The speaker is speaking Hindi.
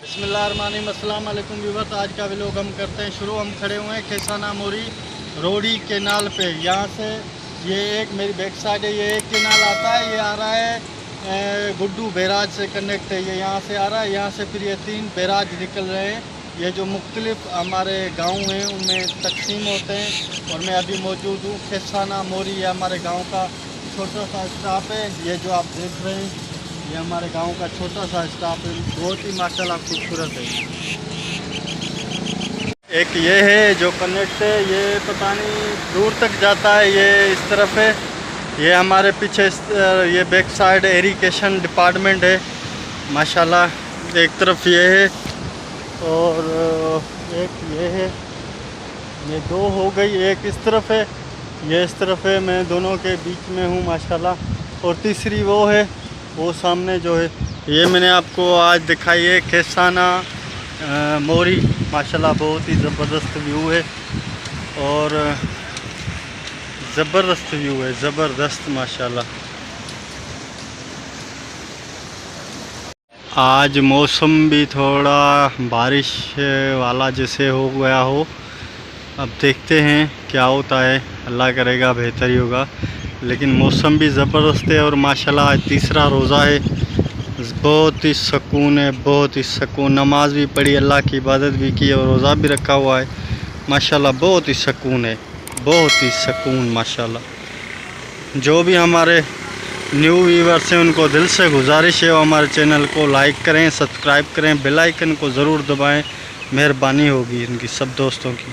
बिस्मिल्लाहिर्रहमानिर्रहीम, अस्सलाम वालेकुम व्यूअर्स। आज का व्लॉग हम करते हैं शुरू। हम खड़े हुए हैं खेसाना मोरी रोडी केनाल पे। यहाँ से ये एक मेरी बैक साइड है, ये एक केनाल आता है, ये आ रहा है गुड्डू बैराज से कनेक्ट है, ये यहाँ से आ रहा है। यहाँ से फिर ये 3 बैराज निकल रहे हैं, ये जो मुख्तलिफ हमारे गांव हैं उनमें तकसीम होते हैं। और मैं अभी मौजूद हूँ खेसाना मोरी, ये हमारे गाँव का छोटा सा स्टाफ है। ये जो आप देख रहे हैं ये हमारे गांव का छोटा सा स्टाफ है, बहुत ही माशाल्लाह खूबसूरत है। एक ये है जो कनेक्ट है, ये पता नहीं दूर तक जाता है, ये इस तरफ है। ये हमारे पीछे ये बैक साइड इरिगेशन डिपार्टमेंट है माशाल्लाह। एक तरफ ये है और एक ये है, ये 2 हो गई। एक इस तरफ है, ये इस तरफ है, मैं दोनों के बीच में हूँ माशाल्लाह। और तीसरी वो है, वो सामने जो है, ये मैंने आपको आज दिखाई है खेसाना मोरी माशाल्लाह। बहुत ही ज़बरदस्त व्यू है और ज़बरदस्त व्यू है, ज़बरदस्त माशाल्लाह। आज मौसम भी थोड़ा बारिश वाला जैसे हो गया हो, अब देखते हैं क्या होता है, अल्लाह करेगा बेहतर ही होगा। लेकिन मौसम भी ज़बरदस्त है और माशाल्लाह आज तीसरा रोज़ा है, बहुत ही सुकून है, बहुत ही सुकून। नमाज भी पढ़ी, अल्लाह की इबादत भी की और रोज़ा भी रखा हुआ है माशाल्लाह। बहुत ही सुकून है, बहुत ही सुकून माशाल्लाह। जो भी हमारे न्यू व्यूअर्स हैं उनको दिल से गुजारिश है वो हमारे चैनल को लाइक करें, सब्सक्राइब करें, बेल आइकन को ज़रूर दबाएं, मेहरबानी होगी इनकी सब दोस्तों की।